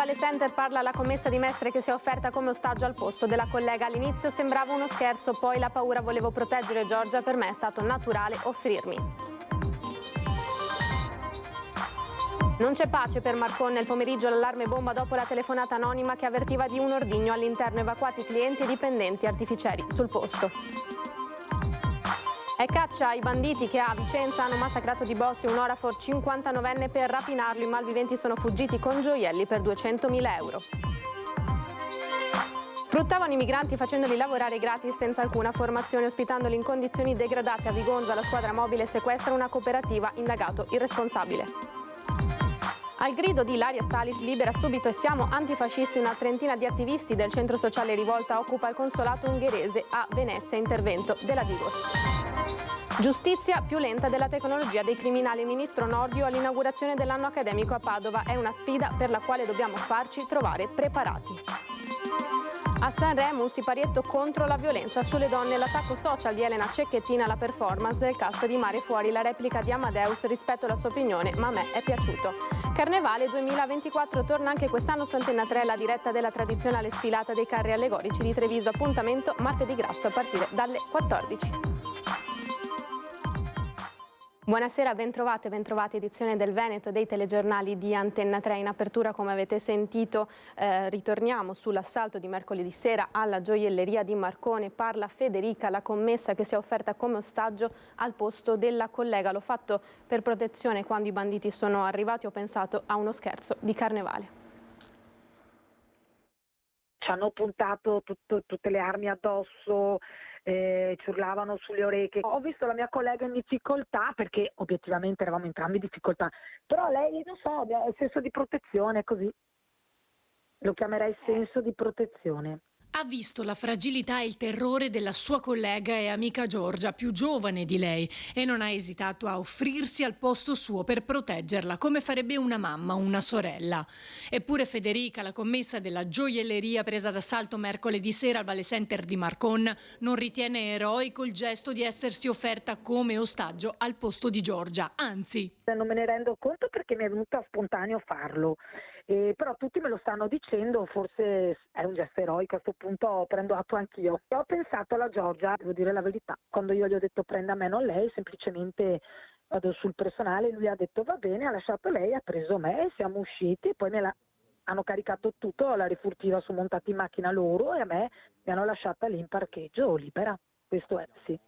Vale Center parla la commessa di Mestre che si è offerta come ostaggio al posto della collega. All'inizio sembrava uno scherzo, poi la paura, volevo proteggere Giorgia, per me è stato naturale offrirmi. Non c'è pace per Marcon. Nel pomeriggio l'allarme bomba dopo la telefonata anonima che avvertiva di un ordigno all'interno, evacuati clienti e dipendenti artificieri sul posto. È caccia ai banditi che a Vicenza hanno massacrato di botte un Orafor 59enne per rapinarlo. I malviventi sono fuggiti con gioielli per 200.000 euro. Sfruttavano i migranti facendoli lavorare gratis senza alcuna formazione, ospitandoli in condizioni degradate. A Vigonza la squadra mobile sequestra una cooperativa, indagato il responsabile. Al grido di Ilaria Salis, libera subito e siamo antifascisti, una trentina di attivisti del centro sociale Rivolta occupa il consolato ungherese a Venezia, intervento della Digos. Giustizia più lenta della tecnologia dei criminali. Ministro Nordio all'inaugurazione dell'anno accademico a Padova. È una sfida per la quale dobbiamo farci trovare preparati. A Sanremo un siparietto contro la violenza sulle donne, l'attacco social di Elena Cecchettina alla performance del cast di Mare Fuori, la replica di Amadeus, rispetto alla sua opinione, ma a me è piaciuto. Carnevale 2024 torna anche quest'anno su Antenna 3 la diretta della tradizionale sfilata dei carri allegorici di Treviso, appuntamento martedì grasso a partire dalle 14. Buonasera, bentrovate, edizione del Veneto dei telegiornali di Antenna 3. In apertura, come avete sentito, ritorniamo sull'assalto di mercoledì sera alla gioielleria di Marcone. Parla Federica, la commessa che si è offerta come ostaggio al posto della collega. L'ho fatto per protezione quando i banditi sono arrivati, ho pensato a uno scherzo di carnevale. Ci hanno puntato tutte le armi addosso, ci urlavano sulle orecchie. Ho visto la mia collega in difficoltà perché obiettivamente eravamo entrambi in difficoltà, però lei, non so, ha il senso di protezione, così. Lo chiamerei senso di protezione. Ha visto la fragilità e il terrore della sua collega e amica Giorgia, più giovane di lei, e non ha esitato a offrirsi al posto suo per proteggerla, come farebbe una mamma o una sorella. Eppure Federica, la commessa della gioielleria presa d'assalto mercoledì sera al Vale Center di Marcon, non ritiene eroico il gesto di essersi offerta come ostaggio al posto di Giorgia, anzi. Non me ne rendo conto perché mi è venuto spontaneo farlo, però tutti me lo stanno dicendo, forse è un gesto eroico, a questo punto prendo atto anch'io. Ho pensato alla Giorgia, devo dire la verità, quando io gli ho detto prenda me non lei, semplicemente vado sul personale, lui ha detto va bene, ha lasciato lei, ha preso me, siamo usciti, poi hanno caricato tutto, la rifurtiva sono montati in macchina loro e a me mi hanno lasciata lì in parcheggio libera, questo è, sì.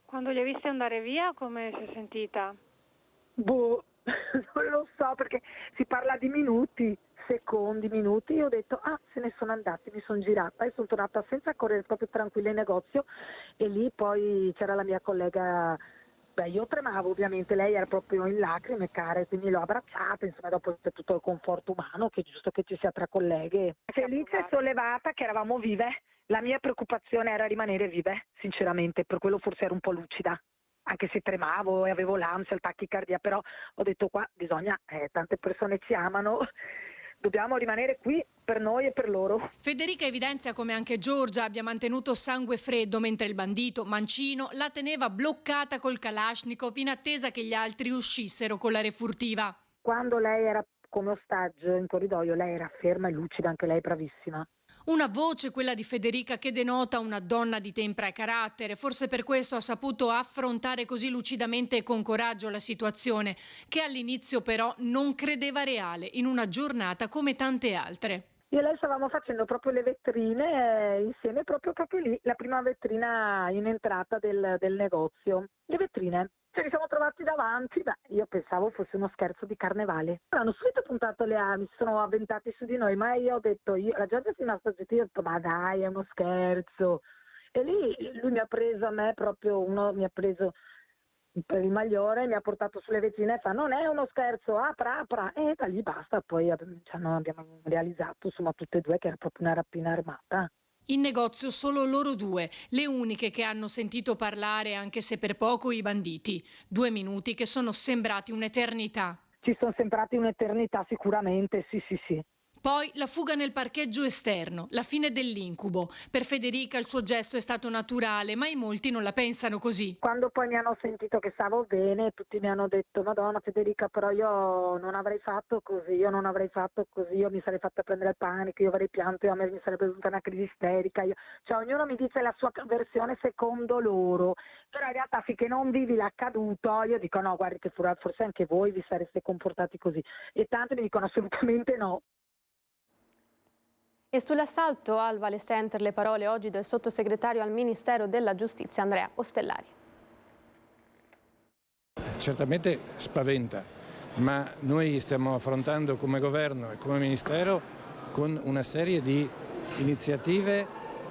Quando li hai visti andare via, come si è sentita? Boh, non lo so perché si parla di minuti, secondi, minuti, io ho detto se ne sono andati, mi sono girata e sono tornata senza correre, proprio tranquilla in negozio e lì poi c'era la mia collega, io tremavo ovviamente, lei era proprio in lacrime care, quindi l'ho abbracciata, insomma dopo c'è tutto il conforto umano che è giusto che ci sia tra colleghe. Felice e sollevata che eravamo vive, la mia preoccupazione era rimanere vive, sinceramente, per quello forse ero un po' lucida. Anche se tremavo e avevo l'ansia, il tachicardia, però ho detto qua bisogna, tante persone ci amano, dobbiamo rimanere qui per noi e per loro. Federica evidenzia come anche Giorgia abbia mantenuto sangue freddo mentre il bandito, mancino, la teneva bloccata col Kalashnikov in attesa che gli altri uscissero con la refurtiva. Quando lei era come ostaggio in corridoio, lei era ferma e lucida, anche lei bravissima. Una voce, quella di Federica, che denota una donna di tempra e carattere. Forse per questo ha saputo affrontare così lucidamente e con coraggio la situazione, che all'inizio però non credeva reale in una giornata come tante altre. Io e lei stavamo facendo proprio le vetrine insieme, proprio lì, la prima vetrina in entrata del negozio. Le vetrine. Ce li siamo trovati davanti, io pensavo fosse uno scherzo di carnevale. Hanno subito puntato le armi, si sono avventati su di noi, ma io ho detto, la gente è rimasta zitta, io ho detto, ma dai, è uno scherzo. E lì lui mi ha preso a me, proprio uno mi ha preso per il maglione, mi ha portato sulle vetrine e fa, non è uno scherzo, apra, e da lì basta. Poi abbiamo realizzato, insomma, tutte e due che era proprio una rapina armata. In negozio solo loro due, le uniche che hanno sentito parlare, anche se per poco, i banditi. 2 minuti che sono sembrati un'eternità. Ci sono sembrati un'eternità sicuramente, sì. Poi la fuga nel parcheggio esterno, la fine dell'incubo. Per Federica il suo gesto è stato naturale, ma in molti non la pensano così. Quando poi mi hanno sentito che stavo bene, tutti mi hanno detto: Madonna Federica, però io non avrei fatto così, io mi sarei fatta prendere il panico, io avrei pianto, a me mi sarebbe venuta una crisi isterica. Cioè ognuno mi dice la sua versione secondo loro, però in realtà finché non vivi l'accaduto, io dico no, guardi che forse anche voi vi sareste comportati così. E tanti mi dicono assolutamente no. E sull'assalto al Vale Center le parole oggi del sottosegretario al Ministero della Giustizia Andrea Ostellari. Certamente spaventa, ma noi stiamo affrontando come governo e come Ministero con una serie di iniziative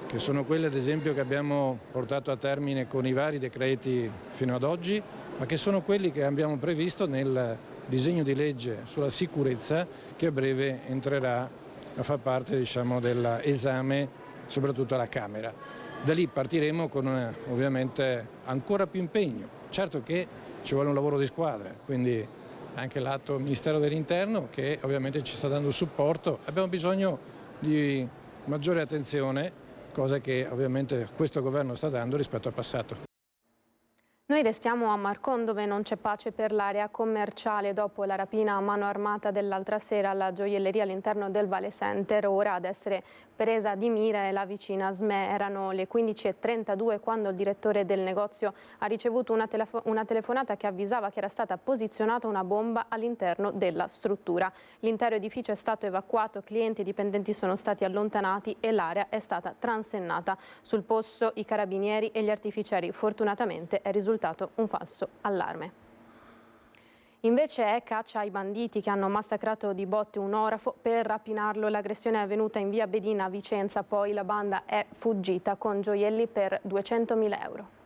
che sono quelle ad esempio che abbiamo portato a termine con i vari decreti fino ad oggi, ma che sono quelli che abbiamo previsto nel disegno di legge sulla sicurezza che a breve entrerà a far parte dell'esame soprattutto alla Camera. Da lì partiremo con ovviamente ancora più impegno. Certo che ci vuole un lavoro di squadra, quindi anche l'atto Ministero dell'Interno che ovviamente ci sta dando supporto. Abbiamo bisogno di maggiore attenzione, cosa che ovviamente questo governo sta dando rispetto al passato. Noi restiamo a Marcon, dove non c'è pace per l'area commerciale dopo la rapina a mano armata dell'altra sera alla gioielleria all'interno del Vale Center. Ora ad essere presa di mira è la vicina SME. Erano le 15:32 quando il direttore del negozio ha ricevuto una telefonata che avvisava che era stata posizionata una bomba all'interno della struttura. L'intero edificio è stato evacuato, clienti e dipendenti sono stati allontanati e l'area è stata transennata. Sul posto i carabinieri e gli artificieri. Fortunatamente è risultato un falso allarme. Invece è caccia ai banditi che hanno massacrato di botte un orafo per rapinarlo. L'aggressione è avvenuta in via Bedina a Vicenza, poi la banda è fuggita con gioielli per 200.000 euro.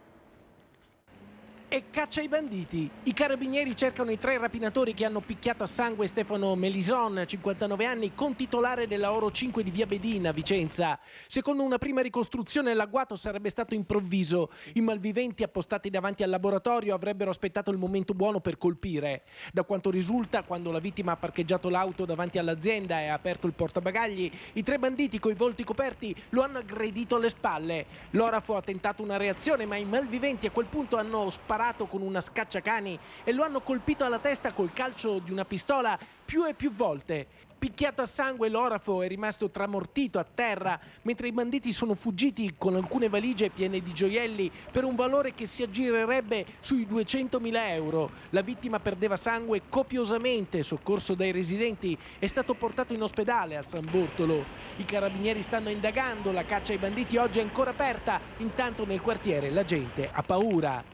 E caccia ai banditi. I carabinieri cercano i 3 rapinatori che hanno picchiato a sangue Stefano Melison, 59 anni, contitolare della Oro 5 di via Bedina, Vicenza. Secondo una prima ricostruzione l'agguato sarebbe stato improvviso. I malviventi appostati davanti al laboratorio avrebbero aspettato il momento buono per colpire. Da quanto risulta, quando la vittima ha parcheggiato l'auto davanti all'azienda e ha aperto il portabagagli, i 3 banditi coi volti coperti lo hanno aggredito alle spalle. L'orafo ha tentato una reazione, ma i malviventi a quel punto hanno sparato con una scacciacani e lo hanno colpito alla testa col calcio di una pistola più e più volte. Picchiato a sangue, l'orafo è rimasto tramortito a terra, mentre i banditi sono fuggiti con alcune valigie piene di gioielli per un valore che si aggirerebbe sui 200.000 euro. La vittima perdeva sangue copiosamente, soccorso dai residenti, è stato portato in ospedale al San Bortolo. I carabinieri stanno indagando, la caccia ai banditi oggi è ancora aperta, intanto nel quartiere la gente ha paura.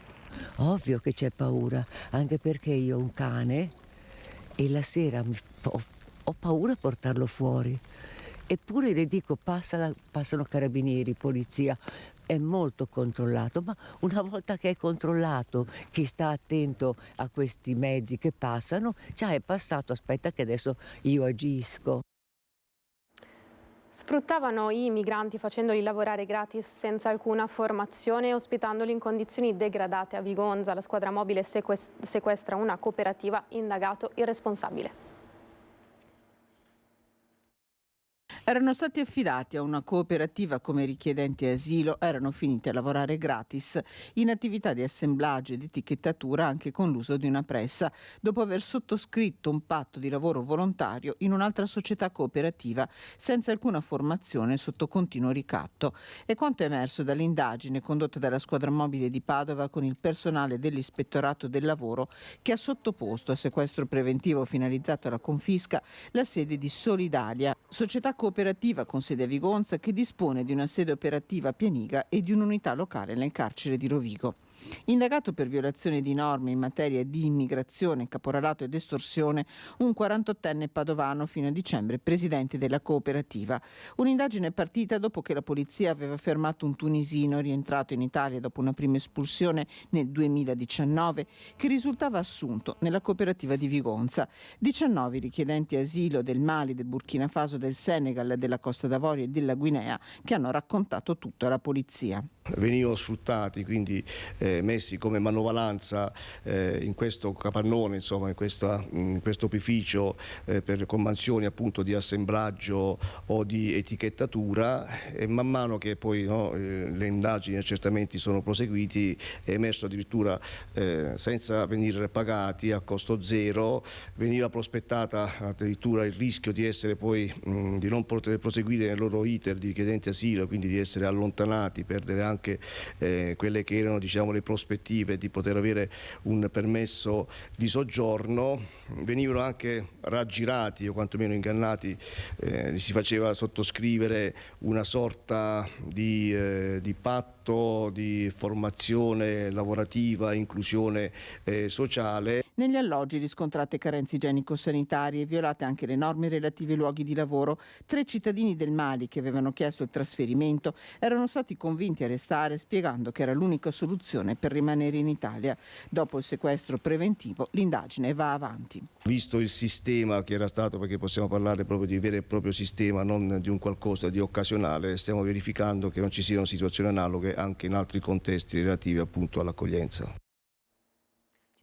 Ovvio che c'è paura, anche perché io ho un cane e la sera ho paura a portarlo fuori. Eppure le dico passano carabinieri, polizia, è molto controllato, ma una volta che è controllato, chi sta attento a questi mezzi che passano, già è passato, aspetta che adesso io agisco. Sfruttavano i migranti facendoli lavorare gratis senza alcuna formazione e ospitandoli in condizioni degradate a Vigonza. La squadra mobile sequestra una cooperativa, indagato il responsabile. Erano stati affidati a una cooperativa come richiedenti asilo, erano finiti a lavorare gratis in attività di assemblaggio ed etichettatura anche con l'uso di una pressa, dopo aver sottoscritto un patto di lavoro volontario in un'altra società cooperativa senza alcuna formazione sotto continuo ricatto. È quanto è emerso dall'indagine condotta dalla squadra mobile di Padova con il personale dell'Ispettorato del Lavoro che ha sottoposto a sequestro preventivo finalizzato alla confisca la sede di Solidalia, società cooperativa con sede a Vigonza che dispone di una sede operativa a Pianiga e di un'unità locale nel carcere di Rovigo. Indagato per violazione di norme in materia di immigrazione, caporalato ed estorsione, un 48enne padovano fino a dicembre presidente della cooperativa. Un'indagine è partita dopo che la polizia aveva fermato un tunisino rientrato in Italia dopo una prima espulsione nel 2019 che risultava assunto nella cooperativa di Vigonza. 19 richiedenti asilo del Mali, del Burkina Faso, del Senegal, della Costa d'Avorio e della Guinea che hanno raccontato tutto alla polizia. venivano sfruttati, quindi messi come manovalanza in questo capannone, insomma in questo opificio con mansioni appunto di assemblaggio o di etichettatura, e man mano che poi le indagini e gli accertamenti sono proseguiti è emerso addirittura senza venire pagati, a costo zero, veniva prospettata addirittura il rischio di essere poi di non poter proseguire nel loro iter di richiedenti asilo, quindi di essere allontanati, perdere anche quelle che erano, diciamo, le prospettive di poter avere un permesso di soggiorno. Venivano anche raggirati o quantomeno ingannati, si faceva sottoscrivere una sorta di patto di formazione lavorativa, inclusione sociale. Negli alloggi riscontrate carenze igienico-sanitarie, violate anche le norme relative ai luoghi di lavoro. 3 cittadini del Mali che avevano chiesto il trasferimento erano stati convinti a restare, spiegando che era l'unica soluzione per rimanere in Italia. Dopo il sequestro preventivo, l'indagine va avanti. Visto il sistema che era stato, perché possiamo parlare proprio di vero e proprio sistema, non di un qualcosa di occasionale, stiamo verificando che non ci siano situazioni analoghe anche in altri contesti relativi appunto all'accoglienza.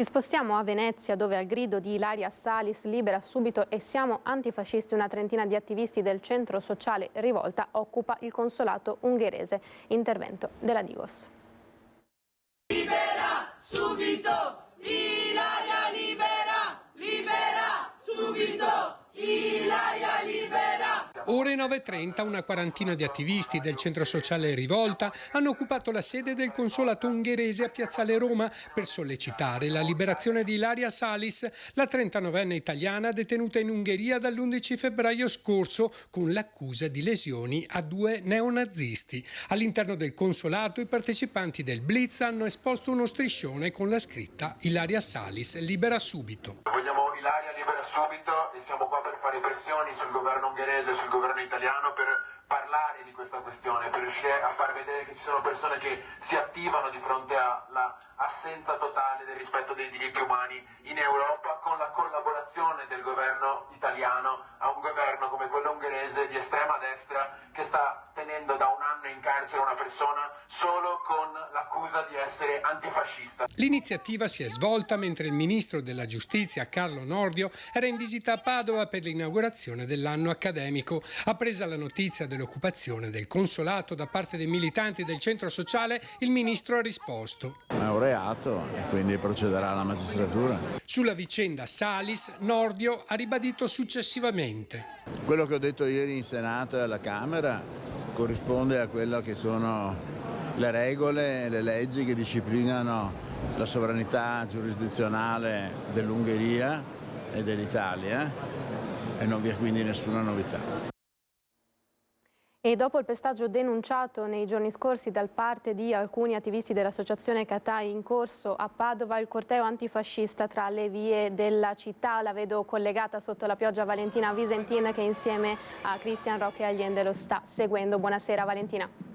Ci spostiamo a Venezia, dove al grido di Ilaria Salis, libera subito e siamo antifascisti, una trentina di attivisti del centro sociale Rivolta occupa il consolato ungherese. Intervento della Digos. Libera subito, Ilaria libera, libera subito, Ilaria libera. Ore 9:30 una quarantina di attivisti del centro sociale Rivolta hanno occupato la sede del consolato ungherese a Piazzale Roma per sollecitare la liberazione di Ilaria Salis, la 39enne italiana detenuta in Ungheria dall'11 febbraio scorso con l'accusa di lesioni a 2 neonazisti. All'interno del consolato i partecipanti del Blitz hanno esposto uno striscione con la scritta Ilaria Salis libera subito. Vogliamo Ilaria libera subito e siamo qua per fare pressioni sul governo ungherese e sul governo italiano per parlare di questa questione, per riuscire a far vedere che ci sono persone che si attivano di fronte all'assenza totale del rispetto dei diritti umani in Europa, con la collaborazione del governo italiano a un governo come quello ungherese di estrema destra che sta tenendo da un anno in carcere una persona solo con l'accusa di essere antifascista. L'iniziativa si è svolta mentre il ministro della giustizia Carlo Nordio era in visita a Padova per l'inaugurazione dell'anno accademico. Appresa la notizia dell'occupazione del consolato da parte dei militanti del centro sociale, il ministro ha risposto. È un reato e quindi procederà la magistratura. Sulla vicenda Salis, Nordio ha ribadito successivamente: quello che ho detto ieri in Senato e alla Camera corrisponde a quello che sono le regole e le leggi che disciplinano la sovranità giurisdizionale dell'Ungheria e dell'Italia e non vi è quindi nessuna novità. E dopo il pestaggio denunciato nei giorni scorsi da parte di alcuni attivisti dell'associazione Catai in corso a Padova, il corteo antifascista tra le vie della città, la vedo collegata sotto la pioggia Valentina Visentin che insieme a Cristian Roque Allende lo sta seguendo. Buonasera Valentina.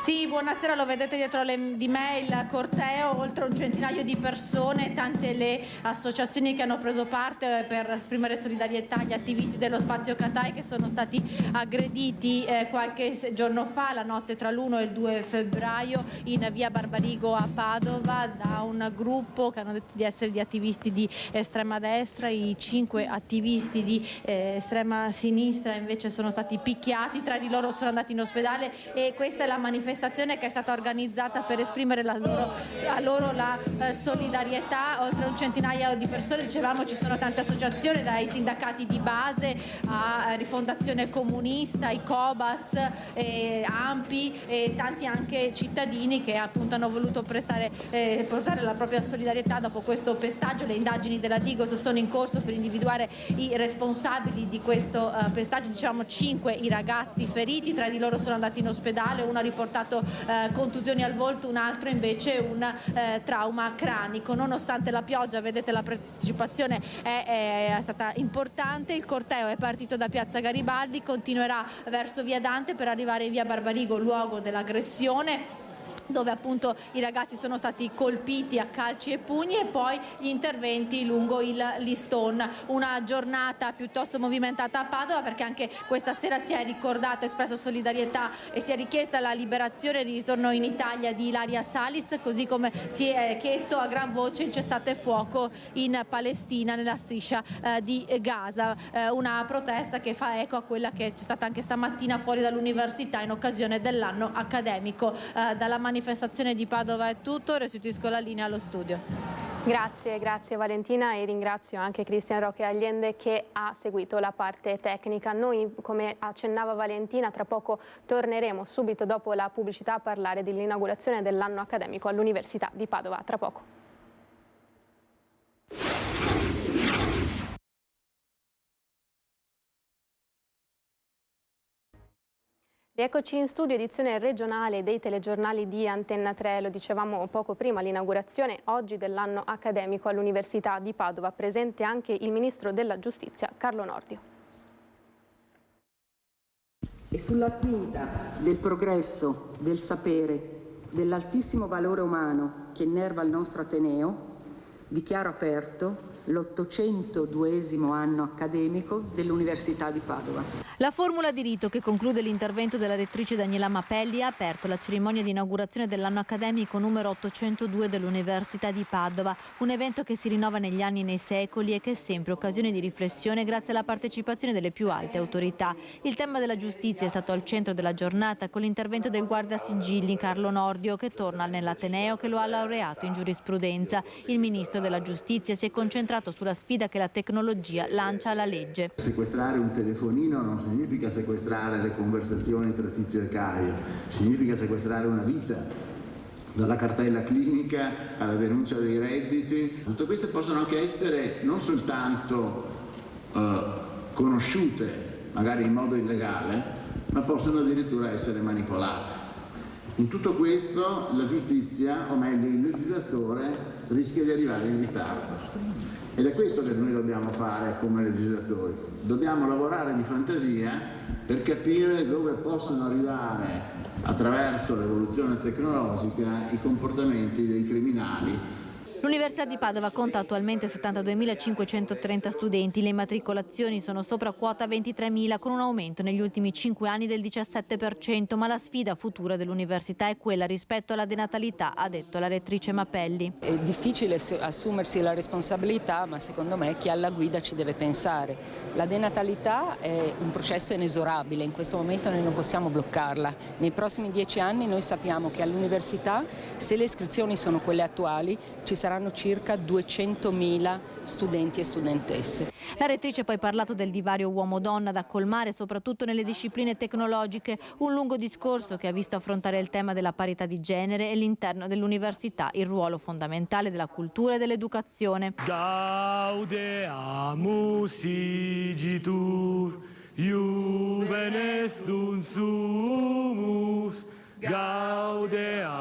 Sì, buonasera, lo vedete dietro di me il corteo, oltre un centinaio di persone, tante le associazioni che hanno preso parte per esprimere solidarietà agli attivisti dello spazio Catai che sono stati aggrediti qualche giorno fa, la notte tra l'1 e il 2 febbraio in via Barbarigo a Padova da un gruppo che hanno detto di essere di attivisti di estrema destra. I 5 attivisti di estrema sinistra invece sono stati picchiati, 3 di loro sono andati in ospedale e questa è la manifestazione che è stata organizzata per esprimere a loro la solidarietà. Oltre un centinaio di persone, dicevamo, ci sono tante associazioni, dai sindacati di base a Rifondazione Comunista, i Cobas, Ampi e tanti anche cittadini che appunto hanno voluto portare la propria solidarietà dopo questo pestaggio. Le indagini della Digos sono in corso per individuare i responsabili di questo pestaggio. Diciamo 5 i ragazzi feriti, 3 di loro sono andati in ospedale, uno ha riportato contusioni al volto, un altro invece un trauma cranico. Nonostante la pioggia, vedete, la partecipazione è stata importante. Il corteo è partito da Piazza Garibaldi, continuerà verso via Dante per arrivare in via Barbarigo, luogo dell'aggressione. dove appunto i ragazzi sono stati colpiti a calci e pugni, e poi gli interventi lungo il listone. Una giornata piuttosto movimentata a Padova, perché anche questa sera si è ricordata, espresso solidarietà e si è richiesta la liberazione e il ritorno in Italia di Ilaria Salis, così come si è chiesto a gran voce il cessate fuoco in Palestina, nella striscia di Gaza. Una protesta che fa eco a quella che c'è stata anche stamattina fuori dall'università in occasione dell'anno accademico. Dalla manifestazione di Padova è tutto, restituisco la linea allo studio. Grazie Valentina, e ringrazio anche Cristian Roque Allende che ha seguito la parte tecnica. Noi, come accennava Valentina, tra poco torneremo subito dopo la pubblicità a parlare dell'inaugurazione dell'anno accademico all'Università di Padova. Tra poco. Rieccoci in studio, edizione regionale dei telegiornali di Antenna 3, lo dicevamo poco prima, l'inaugurazione oggi dell'anno accademico all'Università di Padova, presente anche il Ministro della Giustizia Carlo Nordio. E sulla spinta del progresso, del sapere, dell'altissimo valore umano che innerva il nostro Ateneo, dichiaro aperto l'802esimo anno accademico dell'Università di Padova. La formula di rito che conclude l'intervento della rettrice Daniela Mapelli ha aperto la cerimonia di inaugurazione dell'anno accademico numero 802 dell'Università di Padova, un evento che si rinnova negli anni e nei secoli e che è sempre occasione di riflessione grazie alla partecipazione delle più alte autorità. Il tema della giustizia è stato al centro della giornata con l'intervento del guardasigilli Carlo Nordio, che torna nell'Ateneo che lo ha laureato in giurisprudenza. Il Ministro della Giustizia si è concentrato sulla sfida che la tecnologia lancia alla legge. Sequestrare un telefonino non significa sequestrare le conversazioni tra Tizio e Caio, significa sequestrare una vita, dalla cartella clinica alla denuncia dei redditi. Tutte queste possono anche essere non soltanto conosciute, magari in modo illegale, ma possono addirittura essere manipolate. In tutto questo la giustizia, o meglio il legislatore, rischia di arrivare in ritardo. Ed è questo che noi dobbiamo fare come legislatori. Dobbiamo lavorare di fantasia per capire dove possono arrivare, attraverso l'evoluzione tecnologica, i comportamenti dei criminali. L'Università di Padova conta attualmente 72.530 studenti, le immatricolazioni sono sopra quota 23.000 con un aumento negli ultimi 5 anni del 17%, ma la sfida futura dell'università è quella rispetto alla denatalità, ha detto la rettrice Mapelli. È difficile assumersi la responsabilità, ma secondo me chi alla guida ci deve pensare. La denatalità è un processo inesorabile, in questo momento noi non possiamo bloccarla. Nei prossimi 10 anni noi sappiamo che all'università, se le iscrizioni sono quelle attuali, ci saranno circa 200.000 studenti e studentesse. La rettrice ha poi parlato del divario uomo-donna da colmare soprattutto nelle discipline tecnologiche, un lungo discorso che ha visto affrontare il tema della parità di genere e all'interno dell'università il ruolo fondamentale della cultura e dell'educazione. Gaudeamus igitur, iuven est un sumus, gaudeamus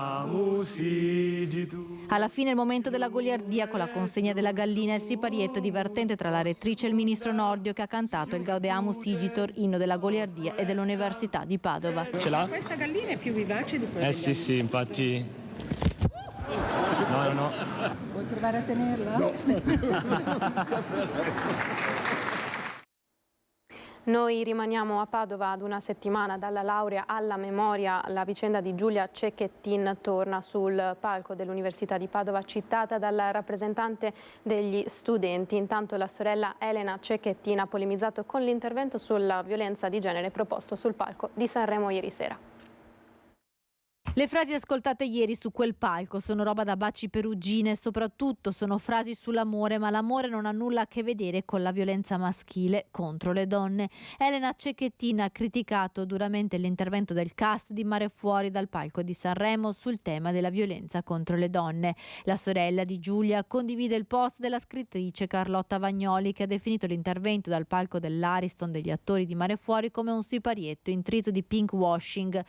igitur. Alla fine il momento della goliardia con la consegna della gallina e il siparietto divertente tra la rettrice e il ministro Nordio, che ha cantato il Gaudeamus Igitur, inno della goliardia e dell'Università di Padova. Ce l'ha? Questa gallina è più vivace di quella degli Sì, sì, infatti. No. Vuoi provare a tenerla? No. Noi rimaniamo a Padova ad una settimana dalla laurea alla memoria. La vicenda di Giulia Cecchettin torna sul palco dell'Università di Padova, citata dalla rappresentante degli studenti. Intanto la sorella Elena Cecchettin ha polemizzato con l'intervento sulla violenza di genere proposto sul palco di Sanremo ieri sera. Le frasi ascoltate ieri su quel palco sono roba da baci perugine e soprattutto sono frasi sull'amore, ma l'amore non ha nulla a che vedere con la violenza maschile contro le donne. Elena Cecchettin ha criticato duramente l'intervento del cast di Mare Fuori dal palco di Sanremo sul tema della violenza contro le donne. La sorella di Giulia condivide il post della scrittrice Carlotta Vagnoli, che ha definito l'intervento dal palco dell'Ariston degli attori di Mare Fuori come un siparietto intriso di pink washing.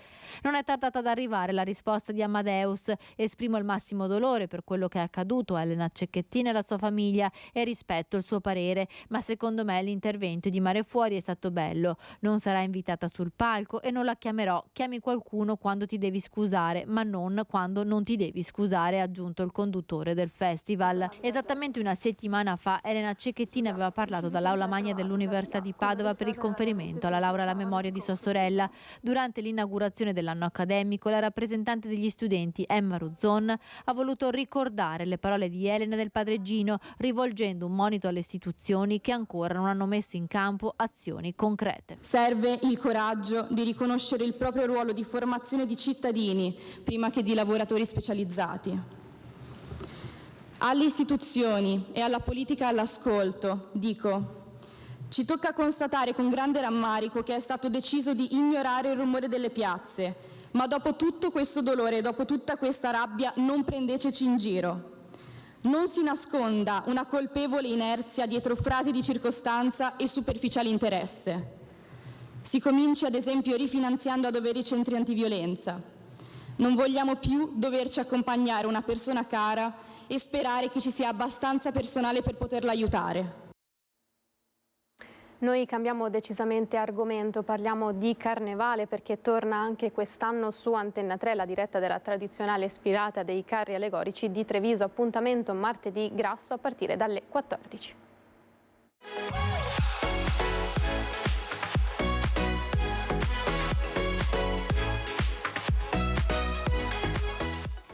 Non è tardata ad arrivare la risposta di Amadeus. Esprimo il massimo dolore per quello che è accaduto a Elena Cecchettin e alla sua famiglia e rispetto il suo parere, ma secondo me l'intervento di Mare Fuori è stato bello. Non sarà invitata sul palco e non la chiamerò. Chiami qualcuno quando ti devi scusare, ma non quando non ti devi scusare, ha aggiunto il conduttore del festival. Esattamente una settimana fa Elena Cecchettin aveva parlato dall'aula magna dell'Università di Padova per il conferimento alla laurea alla memoria di sua sorella. Durante l'inaugurazione dell'anno accademico, la rappresentante degli studenti, Emma Ruzzon, ha voluto ricordare le parole di Elena del padre Gino, rivolgendo un monito alle istituzioni che ancora non hanno messo in campo azioni concrete. Serve il coraggio di riconoscere il proprio ruolo di formazione di cittadini prima che di lavoratori specializzati. Alle istituzioni e alla politica all'ascolto dico: ci tocca constatare con grande rammarico che è stato deciso di ignorare il rumore delle piazze, ma dopo tutto questo dolore e dopo tutta questa rabbia non prendeteci in giro. Non si nasconda una colpevole inerzia dietro frasi di circostanza e superficiale interesse. Si cominci ad esempio rifinanziando a dovere i centri antiviolenza. Non vogliamo più doverci accompagnare una persona cara e sperare che ci sia abbastanza personale per poterla aiutare. Noi cambiamo decisamente argomento, parliamo di carnevale perché torna anche quest'anno su Antenna 3 la diretta della tradizionale sfilata dei carri allegorici di Treviso, appuntamento martedì grasso a partire dalle 14.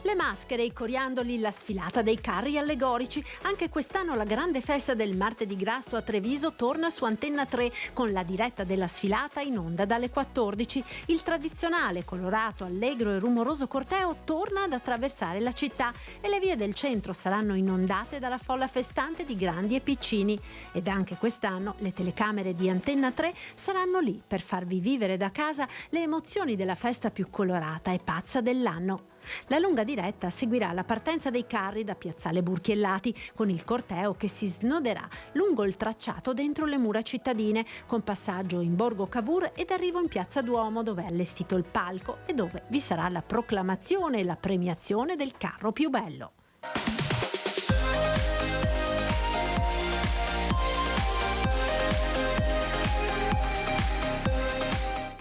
Le maschere, i coriandoli, la sfilata dei carri allegorici. Anche quest'anno la grande festa del martedì grasso a Treviso torna su Antenna 3 con la diretta della sfilata in onda dalle 14. Il tradizionale, colorato, allegro e rumoroso corteo torna ad attraversare la città e le vie del centro saranno inondate dalla folla festante di grandi e piccini. Ed anche quest'anno le telecamere di Antenna 3 saranno lì per farvi vivere da casa le emozioni della festa più colorata e pazza dell'anno. La lunga diretta seguirà la partenza dei carri da Piazzale Burchiellati con il corteo che si snoderà lungo il tracciato dentro le mura cittadine con passaggio in Borgo Cavour ed arrivo in Piazza Duomo dove è allestito il palco e dove vi sarà la proclamazione e la premiazione del carro più bello.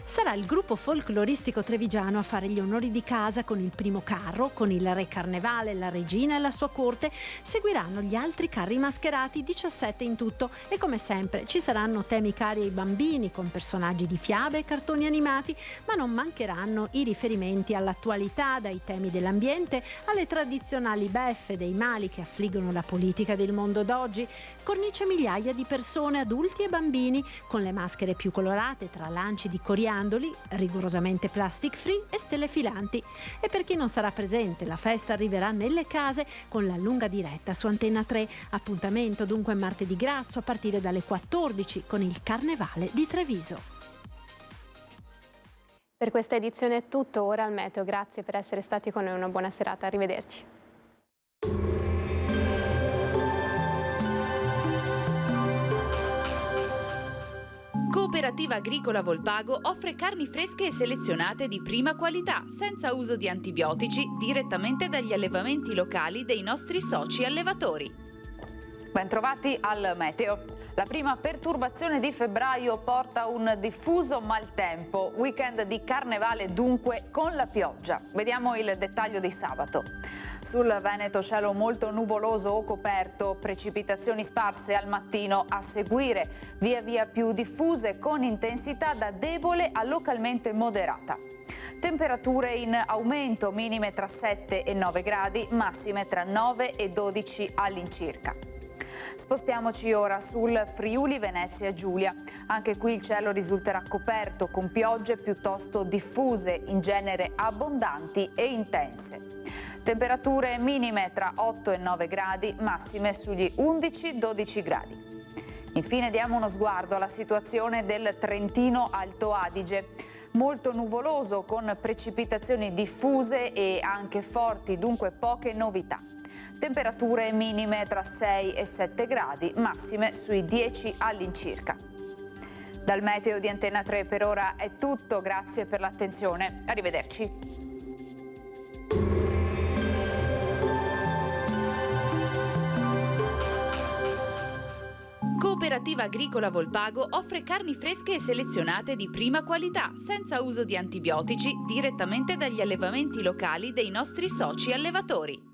Sarà il gruppo folcloristico trevigiano a fare gli onori di casa con il primo carro, con il re Carnevale, la regina e la sua corte. Seguiranno gli altri carri mascherati, 17 in tutto, e come sempre ci saranno temi cari ai bambini con personaggi di fiabe e cartoni animati, ma non mancheranno i riferimenti all'attualità, dai temi dell'ambiente alle tradizionali beffe dei mali che affliggono la politica del mondo d'oggi. Cornice migliaia di persone, adulti e bambini, con le maschere più colorate tra lanci di coriandoli, rigorosamente plastic free e stelle filanti. E per chi non sarà presente, la festa arriverà nelle case con la lunga diretta su Antenna 3. Appuntamento dunque martedì grasso a partire dalle 14 con il Carnevale di Treviso. Per questa edizione è tutto, ora al meteo. Grazie per essere stati con noi, una buona serata, arrivederci. Cooperativa Agricola Volpago offre carni fresche e selezionate di prima qualità, senza uso di antibiotici, direttamente dagli allevamenti locali dei nostri soci allevatori. Bentrovati al meteo. La prima perturbazione di febbraio porta un diffuso maltempo, weekend di carnevale dunque con la pioggia. Vediamo il dettaglio di sabato. Sul Veneto cielo molto nuvoloso o coperto, precipitazioni sparse al mattino, a seguire via via più diffuse con intensità da debole a localmente moderata. Temperature in aumento, minime tra 7 e 9 gradi, massime tra 9 e 12 all'incirca. Spostiamoci ora sul Friuli Venezia Giulia. Anche qui il cielo risulterà coperto con piogge piuttosto diffuse, in genere abbondanti e intense. Temperature minime tra 8 e 9 gradi, massime sugli 11-12 gradi. Infine diamo uno sguardo alla situazione del Trentino Alto Adige. Molto nuvoloso con precipitazioni diffuse e anche forti, dunque poche novità. Temperature minime tra 6 e 7 gradi, massime sui 10 all'incirca. Dal meteo di Antenna 3 per ora è tutto, grazie per l'attenzione, arrivederci. Cooperativa Agricola Volpago offre carni fresche e selezionate di prima qualità, senza uso di antibiotici, direttamente dagli allevamenti locali dei nostri soci allevatori.